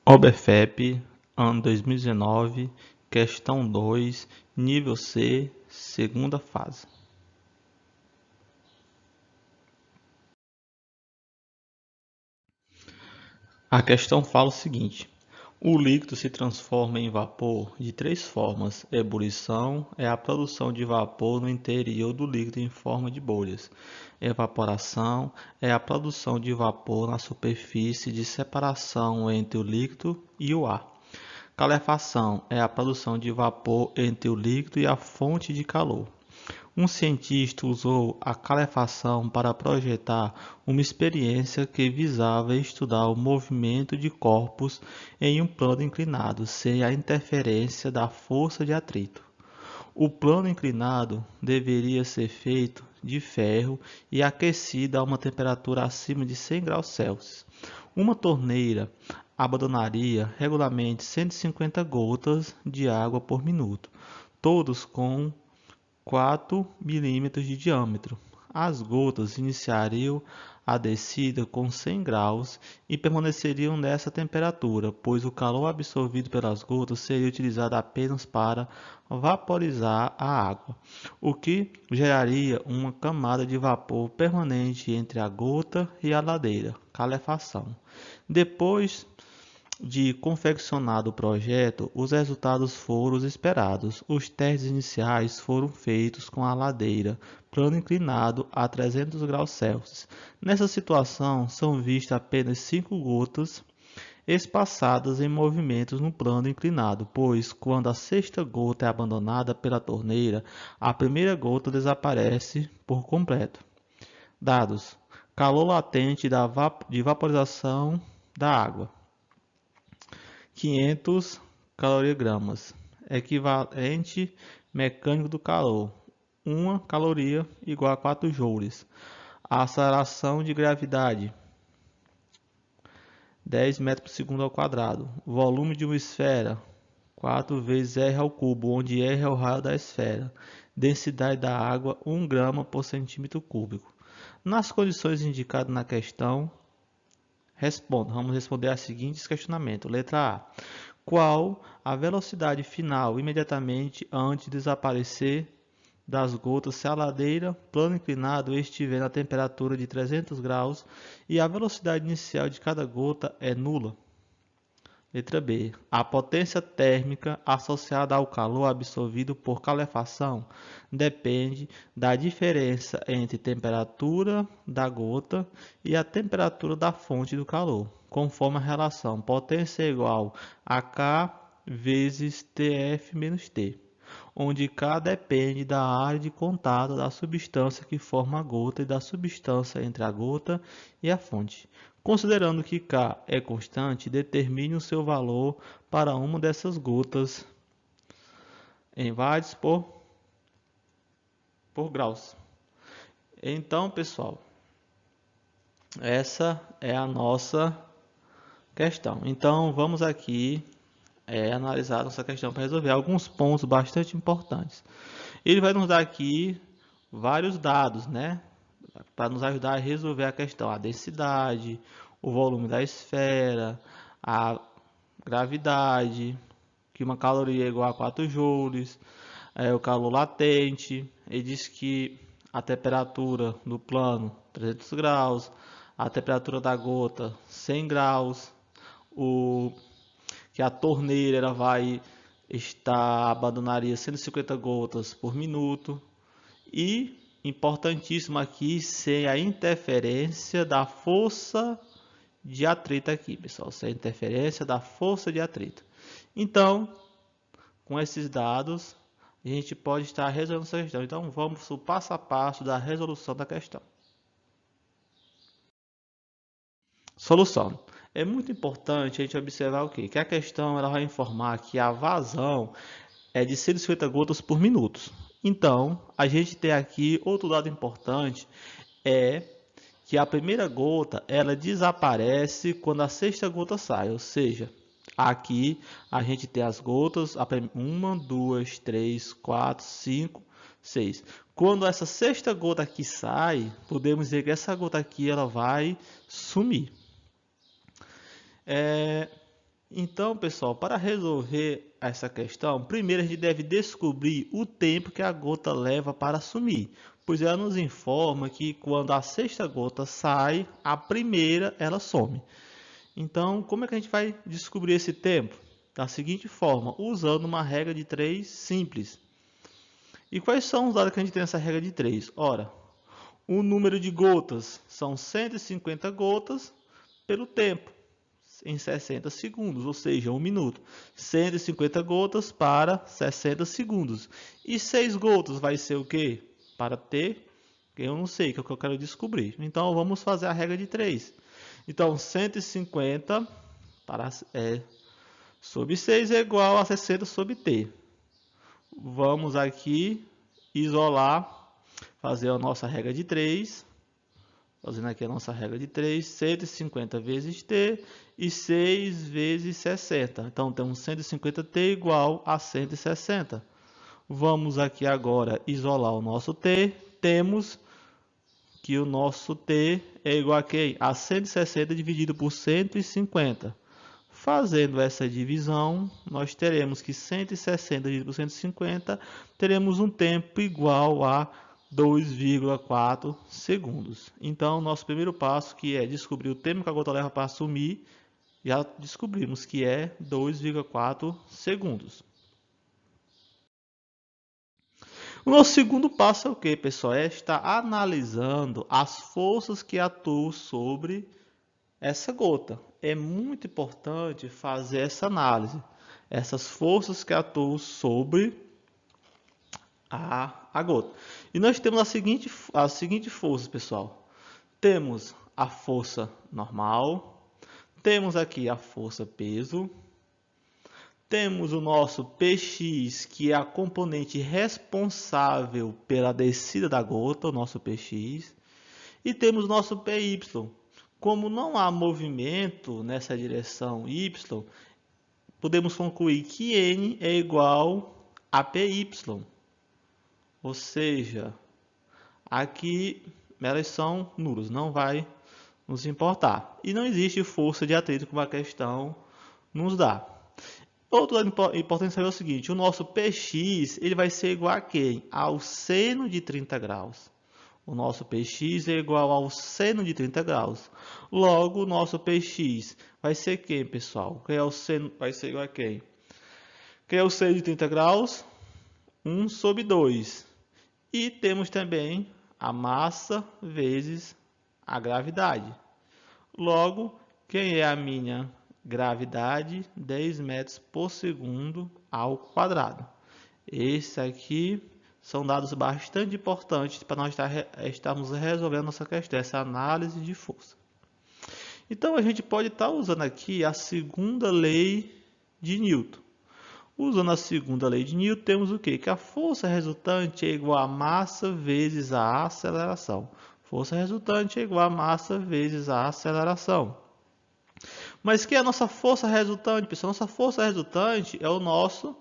OBFEP, ano 2019, questão 2, nível C, segunda fase. A questão fala o seguinte: o líquido se transforma em vapor de três formas. Ebulição é a produção de vapor no interior do líquido em forma de bolhas. Evaporação é a produção de vapor na superfície de separação entre o líquido e o ar. Calefação é a produção de vapor entre o líquido e a fonte de calor. Um cientista usou a calefação para projetar uma experiência que visava estudar o movimento de corpos em um plano inclinado, sem a interferência da força de atrito. O plano inclinado deveria ser feito de ferro e aquecido a uma temperatura acima de 100 graus Celsius. Uma torneira abandonaria regularmente 150 gotas de água por minuto, todos com 4 milímetros de diâmetro. As gotas iniciariam a descida com 100 graus e permaneceriam nessa temperatura, pois o calor absorvido pelas gotas seria utilizado apenas para vaporizar a água, o que geraria uma camada de vapor permanente entre a gota e a ladeira, calefação. Depois de confeccionado o projeto, os resultados foram os esperados. Os testes iniciais foram feitos com a ladeira, plano inclinado a 300 graus Celsius. Nessa situação, são vistas apenas 5 gotas espaçadas em movimentos no plano inclinado, pois quando a sexta gota é abandonada pela torneira, a primeira gota desaparece por completo. Dados: calor latente de vaporização da água, 500 calorigramas, equivalente mecânico do calor, 1 caloria igual a 4 joules. A aceleração de gravidade, 10 metros por segundo ao quadrado. Volume de uma esfera, 4 vezes R ao cubo, onde R é o raio da esfera. Densidade da água, 1 grama por centímetro cúbico. Nas condições indicadas na questão, vamos responder a seguintes questionamentos. Letra A. Qual a velocidade final imediatamente antes de desaparecer das gotas se a ladeira, plano inclinado, estiver na temperatura de 300 graus e a velocidade inicial de cada gota é nula? Letra B. A potência térmica associada ao calor absorvido por calefação depende da diferença entre temperatura da gota e a temperatura da fonte do calor, conforme a relação potência é igual a K vezes Tf menos T, onde K depende da área de contato da substância que forma a gota e da substância entre a gota e a fonte. Considerando que K é constante, determine o seu valor para uma dessas gotas em watts por graus. Então, pessoal, essa é a nossa questão. Então, vamos aqui analisar nossa questão para resolver alguns pontos bastante importantes. Ele vai nos dar aqui vários dados, né, para nos ajudar a resolver a questão: a densidade, o volume da esfera, a gravidade, que uma caloria é igual a 4 joules, o calor latente. Ele diz que a temperatura do plano 300 graus, a temperatura da gota 100 graus, que a torneira ela vai abandonaria 150 gotas por minuto e, importantíssimo aqui, sem a interferência da força de atrito aqui, pessoal, sem a interferência da força de atrito. Então, com esses dados, a gente pode estar resolvendo essa questão. Então, vamos o passo a passo da resolução da questão. Solução. É muito importante a gente observar o quê? Que a questão ela vai informar que a vazão é de 150 gotas por minuto. Então, a gente tem aqui outro dado importante, é que a primeira gota ela desaparece quando a sexta gota sai, ou seja, aqui a gente tem as gotas, 1, 2, 3, 4, 5, 6. Quando essa sexta gota aqui sai, podemos dizer que essa gota aqui ela vai sumir. Então, pessoal, para resolver essa questão, primeiro a gente deve descobrir o tempo que a gota leva para sumir, pois ela nos informa que quando a sexta gota sai, a primeira ela some. Então, como é que a gente vai descobrir esse tempo? Da seguinte forma, usando uma regra de 3 simples. E quais são os dados que a gente tem nessa regra de 3? Ora, o número de gotas são 150 gotas pelo tempo, em 60 segundos, ou seja, 1 minuto. 150 gotas para 60 segundos. E 6 gotas vai ser o quê? Para ter, eu não sei, que é o que eu quero descobrir. Então, vamos fazer a regra de 3. Então, 150 sobre 6 é igual a 60 sobre t. Vamos aqui isolar, fazer a nossa regra de 3. Fazendo aqui a nossa regra de 3, 150 vezes t e 6 vezes 60. Então, temos 150t igual a 160. Vamos aqui agora isolar o nosso t. Temos que o nosso t é igual a quê? A 160 dividido por 150. Fazendo essa divisão, nós teremos que 160 dividido por 150, teremos um tempo igual a 2,4 segundos. Então, nosso primeiro passo, que é descobrir o tempo que a gota leva para sumir, já descobrimos que é 2,4 segundos. O nosso segundo passo é o que, pessoal? É estar analisando as forças que atuam sobre essa gota. É muito importante fazer essa análise. Essas forças que atuam sobre a gota. E nós temos as seguintes forças, pessoal. Temos a força normal, temos aqui a força peso, temos o nosso Px, que é a componente responsável pela descida da gota, o nosso Px, e temos o nosso Py. Como não há movimento nessa direção y, podemos concluir que n é igual a Py. Ou seja, aqui elas são nulas, não vai nos importar. E não existe força de atrito como a questão nos dá. Outro dado importante saber é o seguinte, o nosso Px ele vai ser igual a quem? Ao seno de 30 graus. O nosso Px é igual ao seno de 30 graus. Logo, o nosso Px vai ser quem, pessoal? Quem é o seno? Vai ser igual a quem? Quem é o seno de 30 graus? 1 sobre 2. E temos também a massa vezes a gravidade. Logo, quem é a minha gravidade? 10 metros por segundo ao quadrado. Esse aqui são dados bastante importantes para nós estarmos resolvendo essa questão, essa análise de força. Então, a gente pode estar usando aqui a segunda lei de Newton. Usando a segunda lei de Newton, temos o quê? Que a força resultante é igual a massa vezes a aceleração. Força resultante é igual a massa vezes a aceleração. Mas que é a nossa força resultante, pessoal? Nossa força resultante é o nosso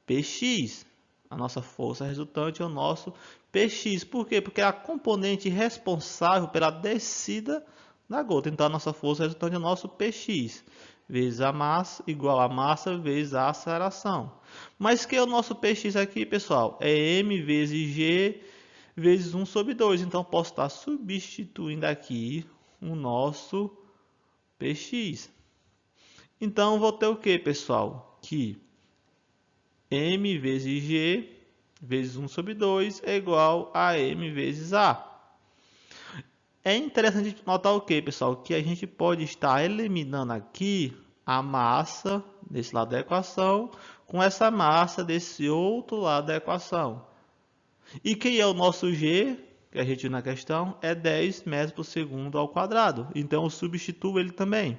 Px. A nossa força resultante é o nosso Px. Por quê? Porque é a componente responsável pela descida da gota. Então, a nossa força resultante é o nosso Px vezes a massa, igual a massa vezes a aceleração. Mas que é o nosso Px aqui, pessoal? É m vezes g vezes 1 sobre 2. Então, posso estar substituindo aqui o nosso Px. Então, vou ter o que, pessoal? Que m vezes g vezes 1 sobre 2 é igual a m vezes a. É interessante notar o que, pessoal? Que a gente pode estar eliminando aqui a massa desse lado da equação com essa massa desse outro lado da equação. E quem é o nosso g, que a gente viu na questão, é 10 metros por segundo ao quadrado. Então, eu substituo ele também.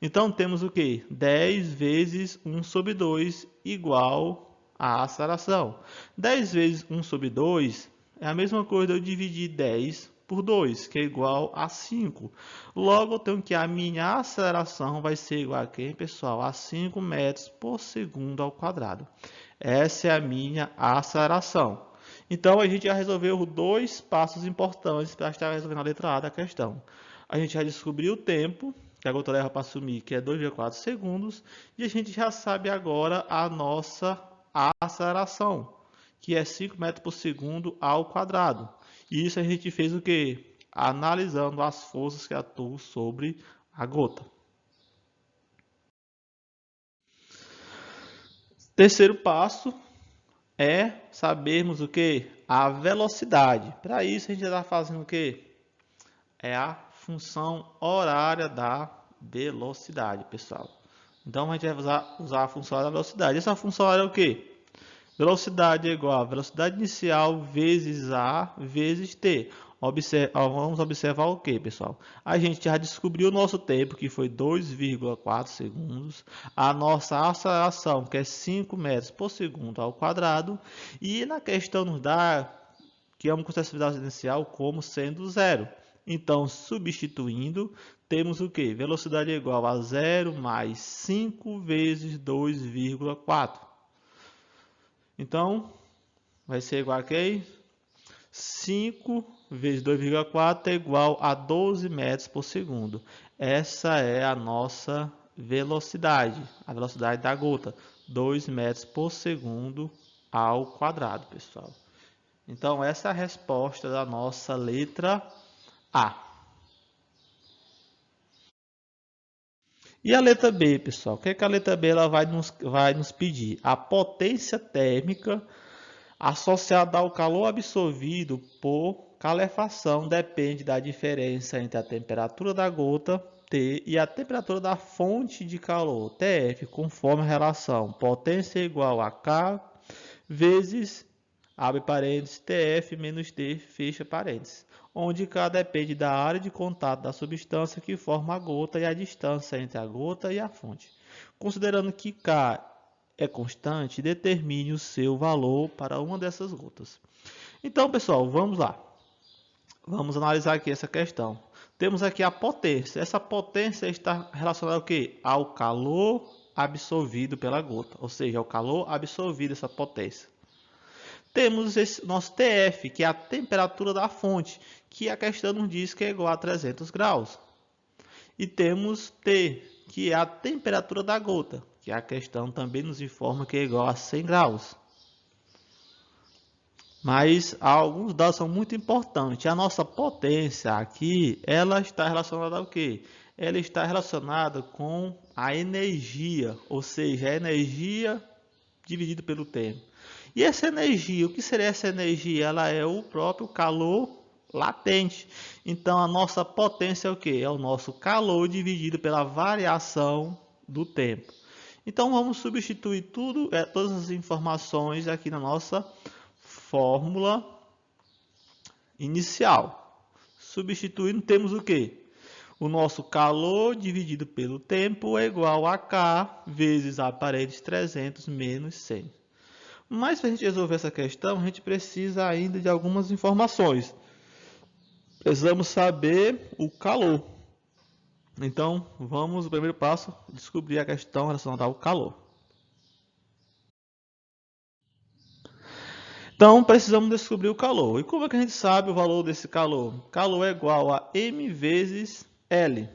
Então, temos o que? 10 vezes 1 sobre 2 igual a aceleração. 10 vezes 1 sobre 2 é a mesma coisa eu dividir 10 por 2, que é igual a 5. Logo, eu tenho que a minha aceleração vai ser igual a quem, pessoal? A 5 metros por segundo ao quadrado. Essa é a minha aceleração. Então, a gente já resolveu dois passos importantes para estar resolvendo a letra A da questão. A gente já descobriu o tempo, que a gota leva para sumir, que é 2,4 segundos. E a gente já sabe agora a nossa aceleração, que é 5 metros por segundo ao quadrado. E isso a gente fez o quê? Analisando as forças que atuam sobre a gota. Terceiro passo é sabermos o que? A velocidade. Para isso a gente está fazendo o que? É a função horária da velocidade, pessoal. Então a gente vai usar a função da velocidade. Essa função horária é o que? Velocidade é igual a velocidade inicial vezes A vezes T. Vamos observar o que, pessoal? A gente já descobriu o nosso tempo, que foi 2,4 segundos. A nossa aceleração, que é 5 metros por segundo ao quadrado. E na questão nos dá que é uma velocidade inicial como sendo zero. Então, substituindo, temos o que? Velocidade é igual a 0 mais 5 vezes 2,4. Então, vai ser igual a quê? 5 vezes 2,4 é igual a 12 metros por segundo. Essa é a nossa velocidade, a velocidade da gota, 2 metros por segundo ao quadrado, pessoal. Então, essa é a resposta da nossa letra A. E a letra B, pessoal? O que é que a letra B ela vai nos pedir? A potência térmica associada ao calor absorvido por calefação depende da diferença entre a temperatura da gota, T, e a temperatura da fonte de calor, TF, conforme a relação potência igual a K vezes, abre parênteses, TF menos T, fecha parênteses, onde K depende da área de contato da substância que forma a gota e a distância entre a gota e a fonte. Considerando que K é constante, determine o seu valor para uma dessas gotas. Então, pessoal, vamos lá. Vamos analisar aqui essa questão. Temos aqui a potência. Essa potência está relacionada ao quê? Ao calor absorvido pela gota, ou seja, ao calor absorvido essa potência. Temos esse nosso TF, que é a temperatura da fonte, que a questão nos diz que é igual a 300 graus. E temos T, que é a temperatura da gota, que a questão também nos informa que é igual a 100 graus. Mas alguns dados são muito importantes. A nossa potência aqui, ela está relacionada ao quê? Ela está relacionada com a energia, ou seja, a energia dividida pelo tempo. E essa energia, o que seria essa energia? Ela é o próprio calor latente. Então, a nossa potência é o quê? É o nosso calor dividido pela variação do tempo. Então, vamos substituir todas as informações aqui na nossa fórmula inicial. Substituindo, temos o quê? O nosso calor dividido pelo tempo é igual a K vezes a parede 300 menos 100. Mas para a gente resolver essa questão, a gente precisa ainda de algumas informações. Precisamos saber o calor. Então, vamos, o primeiro passo, descobrir a questão relacionada ao calor. Então, precisamos descobrir o calor. E como é que a gente sabe o valor desse calor? Calor é igual a M vezes L.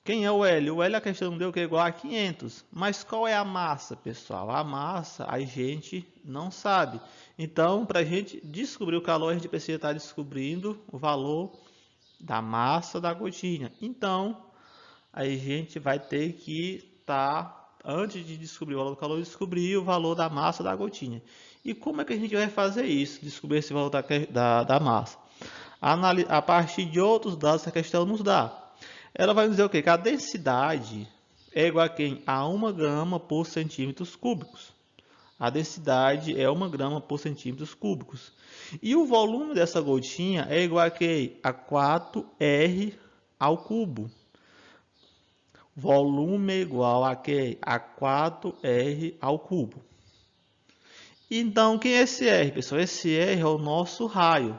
Quem é o L? O L a questão deu que é igual a 500. Mas qual é a massa, pessoal? A massa a gente não sabe. Então, para a gente descobrir o calor, a gente precisa estar descobrindo o valor da massa da gotinha. Então, a gente vai ter que estar, antes de descobrir o valor do calor, descobrir o valor da massa da gotinha. E como é que a gente vai fazer isso? Descobrir esse valor da massa? A partir de outros dados que a questão nos dá. Ela vai nos dizer o quê? Que a densidade é igual a quem? A 1 grama por centímetros cúbicos. A densidade é 1 grama por centímetros cúbicos. E o volume dessa gotinha é igual a quê? A 4R ao cubo. Volume é igual a quê? A 4R ao cubo. Então, quem é esse R, pessoal? Esse R é o nosso raio.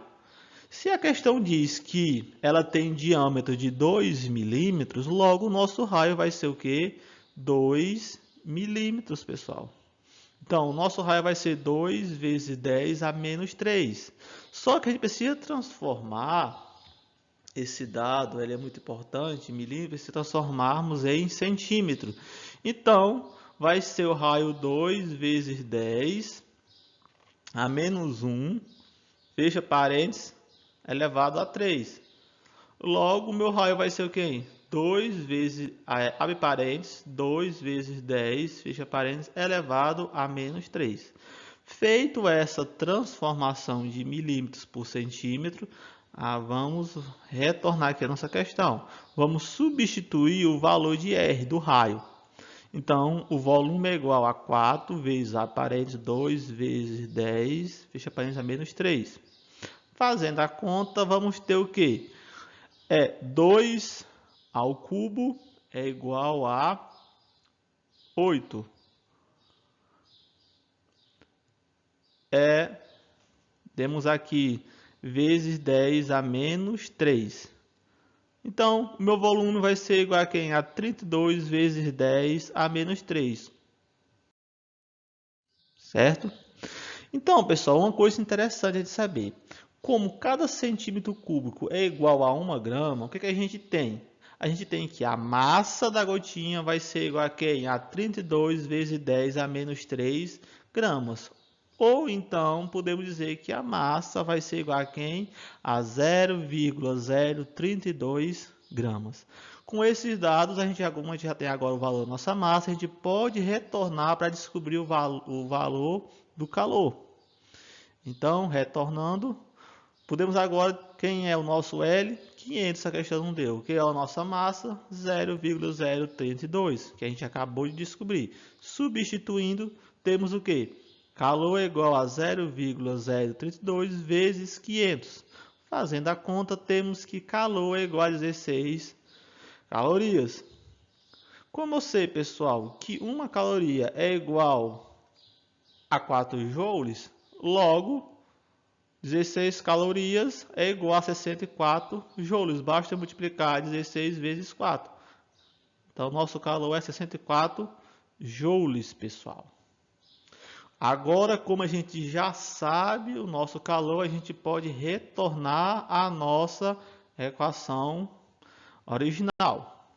Se a questão diz que ela tem diâmetro de 2 milímetros, logo o nosso raio vai ser o quê? 2 milímetros, pessoal. Então, o nosso raio vai ser 2 vezes 10 a menos 3. Só que a gente precisa transformar esse dado ele é muito importante, milímetros, se transformarmos em centímetro. Então, vai ser o raio 2 vezes 10 a menos 1, fecha parênteses, elevado a 3. Logo, o meu raio vai ser o quê? 2 vezes, abre parênteses, 2 vezes 10, fecha parênteses, elevado a menos 3. Feito essa transformação de milímetros por centímetro, vamos retornar aqui a nossa questão. Vamos substituir o valor de R do raio. Então, o volume é igual a 4 vezes a parênteses 2 vezes 10, fecha parênteses a menos 3. Fazendo a conta, vamos ter o quê? 2 ao cubo é igual a 8. Temos aqui vezes 10 a menos 3. Então, o meu volume vai ser igual a quem? A 32 vezes 10 a menos 3. Certo? Então, pessoal, uma coisa interessante de saber. Como cada centímetro cúbico é igual a 1 grama, o que a gente tem? A gente tem que a massa da gotinha vai ser igual a quem? A 32 vezes 10 a menos 3 gramas. Ou então, podemos dizer que a massa vai ser igual a quem? A 0,032 gramas. Com esses dados, a gente já tem agora o valor da nossa massa, a gente pode retornar para descobrir o valor do calor. Então, retornando, podemos agora, quem é o nosso L? 500, essa questão não deu. Que é a nossa massa? 0,032, que a gente acabou de descobrir. Substituindo, temos o que? Calor é igual a 0,032 vezes 500. Fazendo a conta, temos que calor é igual a 16 calorias. Como eu sei, pessoal, que uma caloria é igual a 4 joules, logo 16 calorias é igual a 64 joules. Basta multiplicar 16 vezes 4. Então, nosso calor é 64 joules, pessoal. Agora, como a gente já sabe o nosso calor, a gente pode retornar à nossa equação original.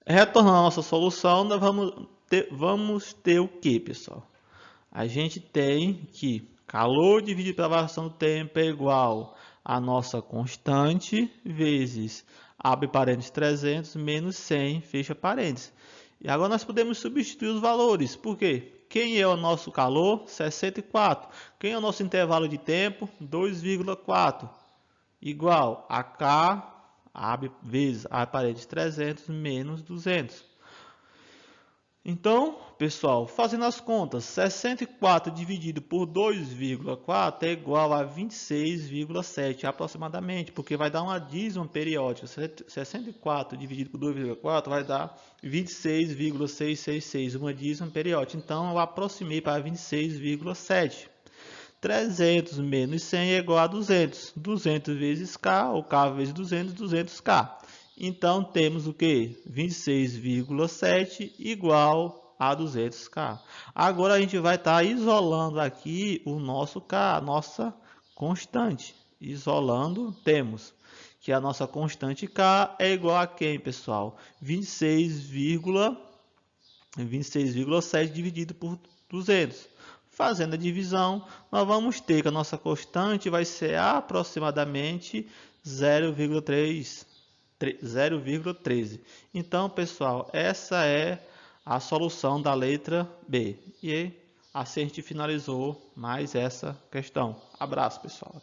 Retornando à nossa solução, nós vamos ter o que, pessoal? A gente tem que calor dividido pela variação do tempo é igual a nossa constante vezes, abre parênteses, 300 menos 100, fecha parênteses. E agora nós podemos substituir os valores. Por quê? Quem é o nosso calor? 64. Quem é o nosso intervalo de tempo? 2,4. Igual a K, vezes a parede 300 menos 200. Então, pessoal, fazendo as contas, 64 dividido por 2,4 é igual a 26,7 aproximadamente, porque vai dar uma dízima periódica. 64 dividido por 2,4 vai dar 26,666, uma dízima periódica. Então, eu aproximei para 26,7. 300 menos 100 é igual a 200. 200 vezes K, ou K vezes 200, 200K. Então, temos o que? 26,7 igual a 200K. Agora, a gente vai estar isolando aqui o nosso K, a nossa constante. Isolando, temos que a nossa constante K é igual a quem, pessoal? 26,7 dividido por 200. Fazendo a divisão, nós vamos ter que a nossa constante vai ser aproximadamente 0,13. Então, pessoal, essa é a solução da letra B. E assim a gente finalizou mais essa questão. Abraço, pessoal.